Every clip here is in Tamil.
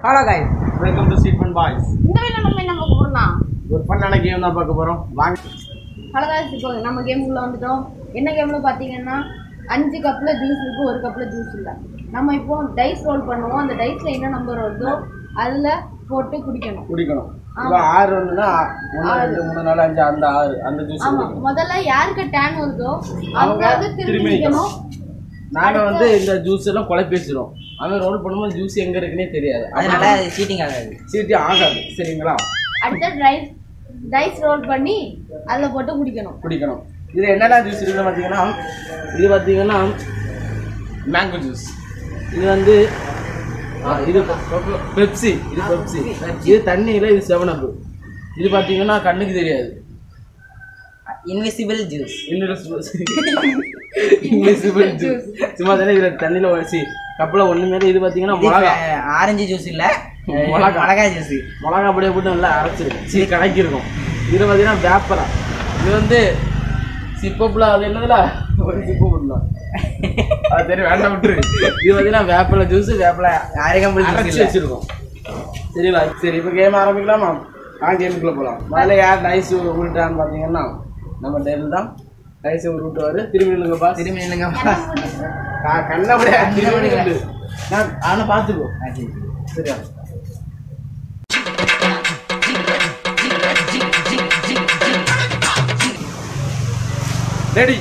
Hello guys, welcome to Sweet Fun Boys. இந்த வீடியோல நம்ம என்ன பார்க்க போறோம்னா ஒரு ஃபன்னான கேம் தான் பார்க்க போறோம். வாங்க. ஹலோ गाइस, இப்போ நம்ம கேமுக்குள்ள வந்துட்டோம். என்ன கேம்ல பாத்தீங்கன்னா 5 கப்ல ஜூஸ் இருக்கு, 1 கப்ல ஜூஸ் இல்ல. நம்ம இப்போ டைஸ் ரோல் பண்ணுவோம். அந்த டைஸ்ல என்ன நம்பர் வருதோ அதுல போட்டு குடிக்கணும். இப்போ 6 வந்துனா 1 2 3 4 5 அந்த 6 அந்த ஜூஸ் ஆமா, முதல்ல யாருக்கு டேன் வருதோ அவங்க வந்து திரும்பி குடிக்கணும். நாங்க வந்து இந்த ஜூஸ் எல்லாம் குழப்பிச்சிரோம். அவன் ரோல் பண்ணும்போது ஜூஸ் எங்க இருக்குன்னே தெரியாது. அதனால சீட்டிங் ஆகாது. சீட்டிங் ஆகாது. சரிங்களா? அடுத்து டைஸ் ரோல் பண்ணி அதுல போட்டு குடிக்கணும். இது என்னென்ன ஜூஸ் இருக்குன்னு பாத்தீங்கன்னா, இது பாத்தீங்கன்னா மேங்கோ ஜூஸ். இது வந்து இது பெப்சி. இது தண்ணியில இது 7up. இது பாத்தீங்கன்னா கண்ணுக்கு தெரியாது. Invisible juice. Invisible juice. சும்மா தானே இதுல தண்ணியில வச்சு கப்பல ஒண்ணுமே. இது பாத்தீங்கன்னா மிளகா. ஆரஞ்சு ஜூஸ் இல்ல, மிளகா ஜூஸ். மிளகா அப்படியே போட்டு நல்லா அரைச்சிருக்கு, கலக்கிருக்கும். இது பாத்தீங்கன்னா வேப்பரா. இது வந்து சிப்பப்புல அது என்னதுல ஒரு சிப்பு போடலாம். அது சரி வேண்டாம் விட்டுரு. இது பாத்தீங்கன்னா வேப்பல ஜூஸ், வேப்பல அரைச்சி வச்சிருக்கோம். சரிங்களா? சரி, இப்போ கேம் ஆரம்பிக்கலாமா? கேமுக்குள்ள போகலாம். முதல்ல யார் டைஸ் உருட்டான்னு பார்த்தீங்கன்னா நம்ம டெல் தான். டைஸ் உருட்டுவாரு. திரும்பி நில்லுங்கப்பா. கண்ணப்படியா திரும்பி நில்லு. ஆனால் பார்த்துக்கோ. சரியா? ரெடி?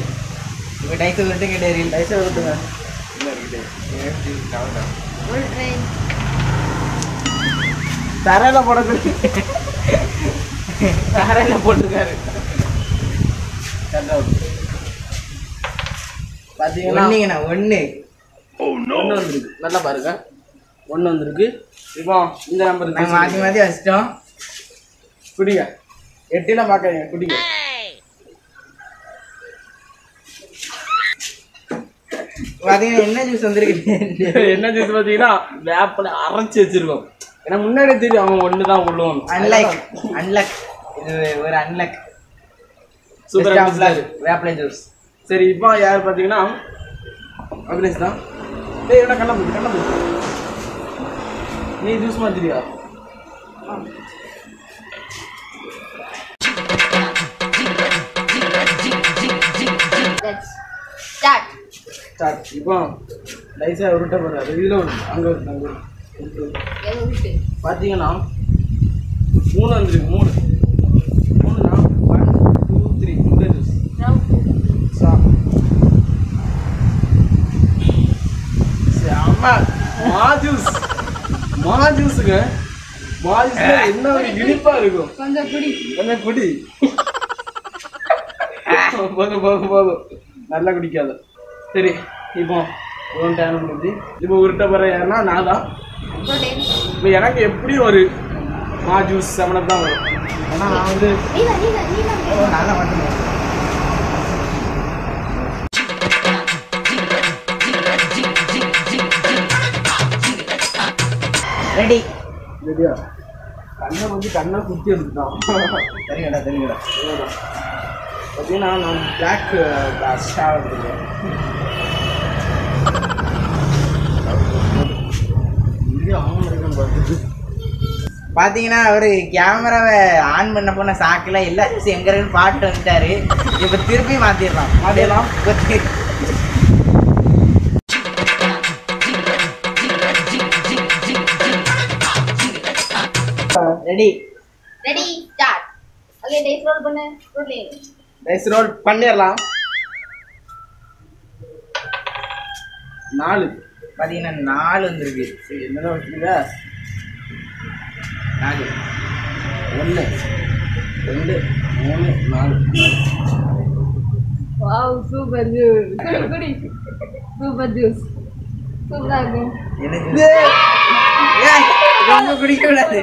இப்போ டைஸ் உருட்டுங்க டேரில். டைஸை உருட்டுங்க. தரையில போடக்கூடாது. தரையில போட்டுருக்காரு. பாத்தீங்கன்னா ஒன்று வந்துருக்கு. நல்லா பாருங்க, 1 வந்துருக்கு. இப்போ இந்த நம்பர் நாங்கள் மாற்றி மாற்றி வச்சிட்டோம். குடிங்க. 8 பார்க்காதீங்க, குடிங்க. பார்த்தீங்கன்னா என்ன ஜூஸ் வந்திருக்கு? என்ன ஜூஸ் பார்த்தீங்கன்னா வேப்பலை அரைச்சி வச்சிருக்கோம். ஏன்னா முன்னாடி தெரியும் அவங்க ஒன்று தான் உள்ளுவோம். அன்லக் இது ஒரு அன்லக். Super வேப்பலை juice. சரி, இப்போ யார் பார்த்தீங்கன்னா அபினேஷ் தான். டேய், என்ன கண்ணா போச்சு நீ ஜூஸ் மாத்திரியா? இப்போ லைஸா உருட்ட போறாரு. இதுல அங்க பார்த்தீங்கன்னா 3 வந்துருக்கு. 3 1 2 3 இந்த ஜூஸ் ஜூஸுங்க. என்ன ஒரு இனிப்பா இருக்கும். கொஞ்சம் குடி. போதும் நல்லா குடிக்காது. சரி, இப்போ டேன் முடிஞ்சு. இப்போ உருட்ட போற யாருன்னா நான் தான். இப்போ எனக்கு எப்படியும் ஒரு ஜூஸ் 7up தான் வரும். ஏன்னா நான் வந்து நல்லா மட்டும் ரெடி. ரெடியா? கண்ணை குத்தி எடுத்துட்டான். தெரியுங்கடா. பார்த்தீங்கன்னா நான் பிளாக் ஸ்டார் எடுத்துருக்கேன். பார்த்தீங்கன்னா அவர் கேமராவை ஆன் பண்ண போன சாக்கில் எல்லா ஜூஸ் எங்க இருக்குன்னு பாட்டு வந்துட்டாரு. இப்போ திருப்பி மாற்றிடலாம். Ready start. Okay, dies role பண்ணு. டைஸ் ரோல் பண்ணிடலாம். 4 பார்த்தீங்கன்னா 4 வந்துருக்கு. சரி, என்னதான் வச்சுருங்க. 4 1 2 3 4. Wow, super juice. குடி. Super juice. சூப்பரா இருக்கும். என்ன ஜூஸ்? ரொம்ப குடிக்க கூடாது.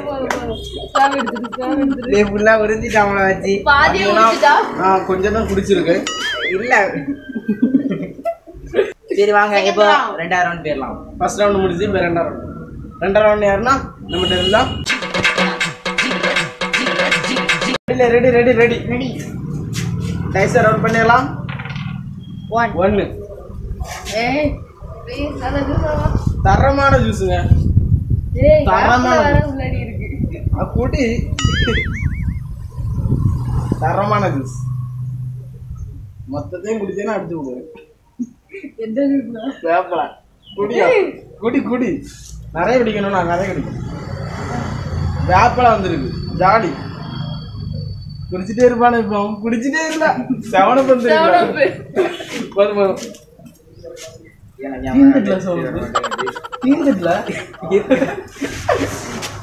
ஃபுல்லா உறிஞ்சிட்டாமல வச்சு கொஞ்சம் தான் குடிச்சிருக்கு. இல்ல சரி வாங்க, இப்போ 2வது ரவுண்ட் போயிடலாம். ஃபர்ஸ்ட் ரவுண்ட் முடிஞ்சு இப்போ 2வது ரவுண்ட் யாருன்னா நம்ம டெல் தான். ரெடி. டைஸை ரவுண்ட் பண்ணிடலாம். 1 ஏய் ப்ளீஸ், நல்ல ஜூஸ். தரமான ஜூஸுங்க. ஏய் தரமான வேற உள்ளடி இருக்கு. குடி தரமான ஜூஸ் மொத்தத்தையும் குடிச்சேன்னா அடிச்சு விடுவேன். எந்த ஜூஸ்னா? வேப்பல குடியா குடி குடி நிறைய குடிக்கணும். நான் நிறைய குடிக்கணும். வேப்பல வந்துருக்கு ஜாடி குடிச்சிட்டே இருப்பானு. இப்போ குடிச்சிட்டே இருந்தா செவனப் வந்து போதும் போதும்.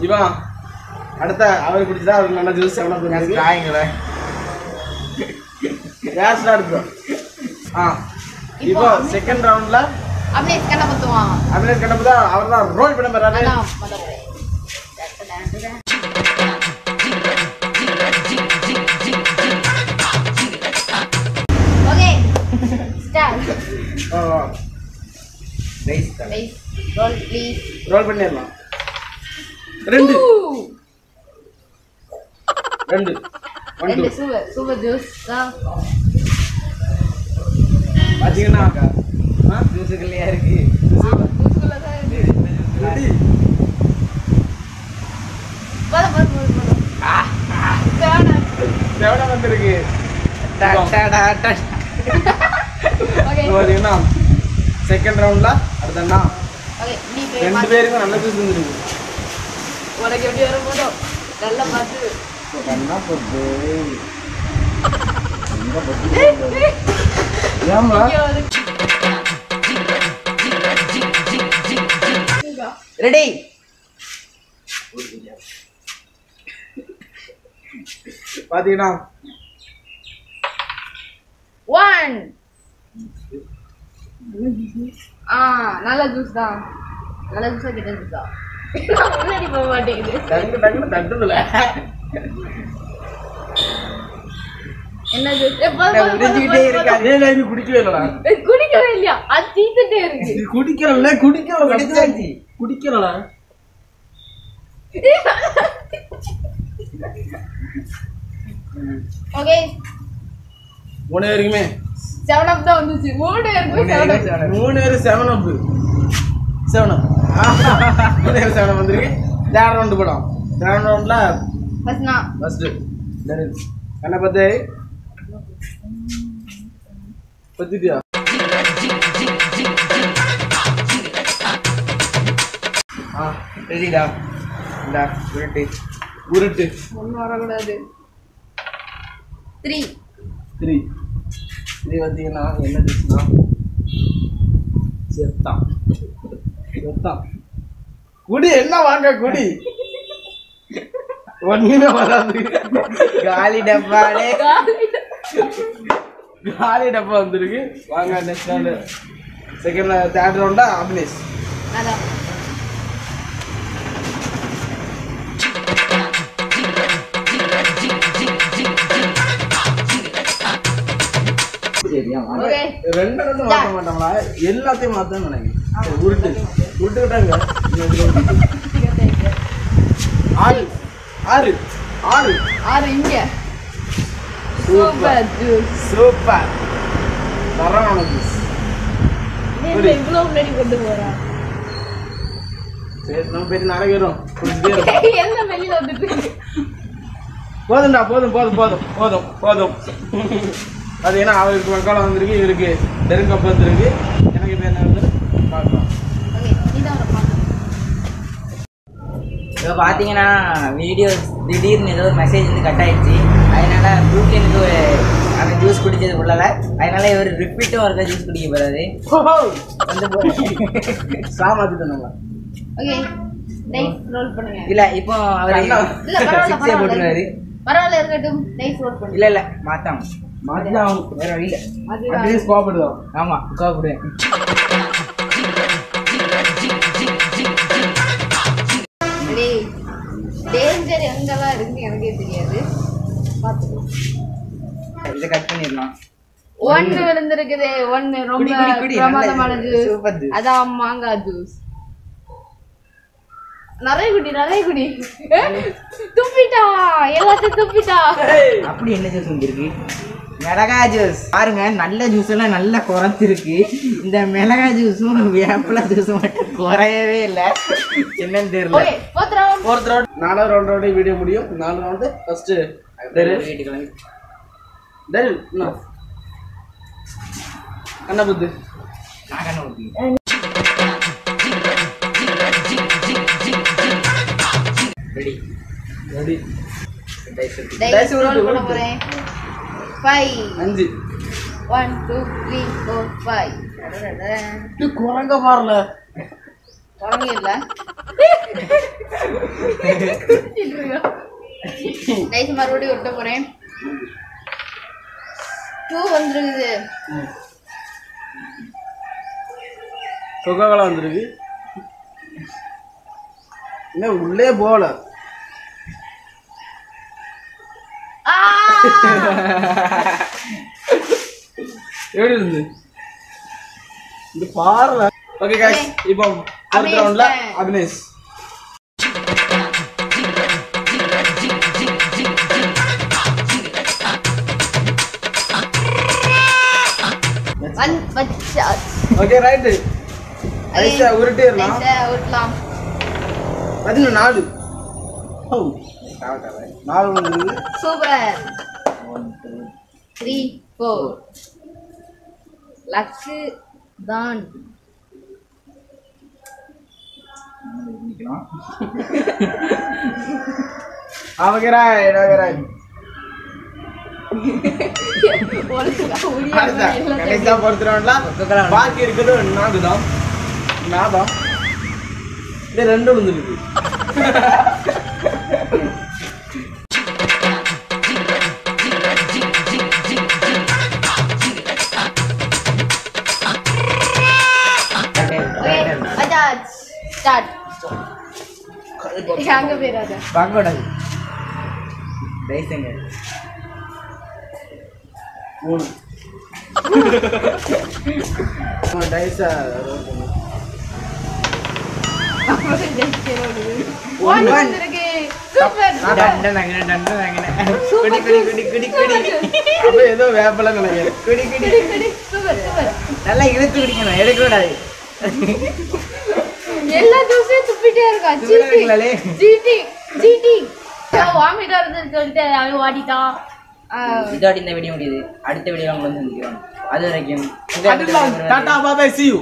இவன் அடுத்த அவர் குடிச்சா அவருக்கு நல்ல ஜூஸ் செவனப் காயங்களே கேஸ்ல எடுத்தோம். இப்போ செகண்ட் ரவுண்ட்ல அப்படியே கண்ண பத்துவான். அபிலேஷ் கண்டப்ப தான் அவர் தான் ரோல் பண்ண போறாரு. அதான் முதல்ல okay start. Rice rice roll please. Roll பண்ணிடலாம். ரெண்டு ரெண்டு ஒன் டூ ரெண்டு சூப்பர் சூப்பர் ஜூஸ் தான். பாத்தீங்கன்னா ஜூஸுக்குள்ளேயா இருக்கு. ஜூஸ்குள்ள தான் இருக்கு. ரெடி போதும். செவன வந்திருக்கு. ஓகே பாத்தீங்கன்னா செகண்ட் ரவுண்ட்ல அடுத்தண்ணா ஓகே நீ ரெண்டு பேருக்கும் நல்ல ஜூஸ் வந்துருக்கு. உனக்கு எப்படி வர போதும் நல்லா பார்த்து கண்ணா போட்டு ஏமா ரெடி பாத்தீங்கன்னா 1 நல்ல ஜூஸ் தான். நல்ல ஜூஸா கிட்ட ஜூஸா முன்னாடி போக மாட்டேங்குது. டக்கு டக்குன்னு தட்டுதுல என்ன ஜூஸ் உறிஞ்சிக்கிட்டே இருக்கா. இது குடிக்கவே இல்லடா. குடிக்கவே இல்லையா? அது தீத்துட்டே இருக்கு. இது குடிக்கிறல்ல குடிக்கல குடிச்சாச்சு. குடிக்கிறடா. ஓகே மூணு பேருக்குமே 7 அப் தான் வந்துச்சு. மூணு பேருக்கு 7 அப். மூணு பேரு 7 அப் 7 அப் மூணு பேரு 7 அப் வந்திருக்கு. தேர்ட் ரவுண்டு போடும். தேர்ட் ரவுண்ட்ல ஃபர்ஸ்ட் நான் ஃபர்ஸ்ட் என்ன பத்தி பத்திட்டியா? ரெடிடா. இந்த உருட்டு உருட்டு ஒன்றும் வரக்கூடாது. 3 3 இது பார்த்தீங்கன்னா என்ன ஜூஸ்னா செத்தான் செத்தான். குடி என்ன வாங்க குடி ஒண்ணுமே வராது. காலி டப்பாலே. காலி டப்பா வந்துருக்கு. வாங்க நெக்ஸ்ட் ரவுண்டு செகண்ட் தேர்ட் ரவுண்டா அபிலேஷ். அதான் ஓகே ரெண்டு ரெண்டு மாற்ற மாட்டாங்களா? எல்லாத்தையும் மாத்தணும்னு நினைக்கிறேன். உருட்டு உருட்டுக்கிட்டாங்க. 6 6 6 6 இங்க சூப்பர் ஜூஸ். சூப்பர் தரமான ஜூஸ். என்ன இவ்வளவு முன்னாடி கொண்டு போறா? சரி நம்ம போயிட்டு நடக்கிறோம். குடிச்சிட்டே இருப்போம். என்ன வெளியில வந்துட்டு இருக்கு? போதும்டா போதும் போதும் போதும் போதும் போதும். அது ஏன்னா அவருக்கு வக்காலம் வந்திருக்கு, இவருக்கு நெருங்கப்ப வந்துருக்கு. எனக்கு இப்போ என்ன வந்து பார்க்கலாம். ஓகே நீதான் வர பாருங்க. இப்போ பார்த்தீங்கன்னா வீடியோ திடீர்னு ஏதோ ஒரு மெசேஜ் வந்து கட் ஆயிடுச்சு. அதனால ப்ரூட்லேருந்து ஒரு அந்த ஜூஸ் குடிச்சது உள்ளல. அதனால இவர் ரிப்பீட்டும் ஒருக்கா ஜூஸ் குடிக்க போறாரு. வந்து சாமாத்திட்டு நம்ம ஓகே டைஸ் ரோல் பண்ணுங்க. இல்ல இப்போ அவர் இல்ல பரவாயில்ல சிக்ஸே போட்டுருவாரு. பரவாயில்ல இருக்கட்டும். டைஸ் ரோல் பண்ணுங்க. இல்ல இல்ல மாத்தாம மாத்திதான் வேற வழி இல்ல. அப்படியே கோபப்படுதோம். ஆமா கோவப்படுவேன். டேஞ்சர் எங்கெல்லாம் இருக்குன்னு எனக்கே தெரியாது. பாத்துக்கோ. இதை கட் பண்ணிடலாம். 1 விழுந்திருக்குது. 1 ரொம்ப குடி, குடி, குடி. பிரமாதமான நல்ல ஜூஸ். Super juice. அதான் மாங்காய் ஜூஸ். நிறைய குடி நிறைய குடி. துப்பிட்டா எல்லாத்தையும் துப்பிட்டா. அப்படி என்ன ஜூஸ் வந்துருக்கு? மிளகாய் ஜூஸ் பாருங்க, நல்ல ஜூஸ் எல்லாம் நல்லா குறைஞ்சிருக்கு. இந்த மிளகாய் ஜூஸும் வேப்பிலை ஜூஸும் மட்டும் குறையவே இல்லை. என்னன்னு தெரியல. ஃபோர்த் ரவுண்ட் 4வது ரவுண்டோட வீடியோ முடியும். 4 ரவுண்டு ஃபர்ஸ்ட் கண்ணபுத்து ரெடி ரெடி டைஸ் ரோல் பண்ண போறேன். 5 5 1 2 3 4 5. இது குரங்க பாருல குரங்கு இல்ல. டைஸ் மறுபடியும் விட்ட போறேன். 2 வந்துருக்குது. கொக்கோகோலா வந்துருக்கு. இன்னும் உள்ளே போகல. எப்படி இருந்து இது பாருல. ஓகே गाइस, இப்போ ஃபோர்த் ரவுண்ட்ல அபினேஷ். Okay right. ஐசா உருட்டிரலாம். உருட்டலாம். 14 ஓ 4 வந்து சூப்பர். 1 2 3 4 லக்கு தான். Okay right. Okay right. கடைசியா ஃபோர்த் ரவுண்ட்ல பாக்கி இருக்குது 4 தான். நாதா இது 2 வந்துருக்கு. ஸ்டார்ட். எங்க பேராத வாங்கோடாது டைஸ்ங்க 3 டைஸா ரோல் பண்ணு. ஏதோ வேப்பல நினைக்கிறேன். நல்லா இழுத்து குடிக்கணும், எடுக்க கூடாது. எல்லா ஜூஸையும் துப்பிட்டே இருக்கா. ஜிடி ஜிடி வாமிட் வருதுன்னு சொல்லிட்டு அவன் ஓடிட்டான். இதோட இந்த வீடியோ முடியுது. அடுத்த வீடியோ வந்து நிற்கிறோம். அது வரைக்கும் டாடா பாய், see you.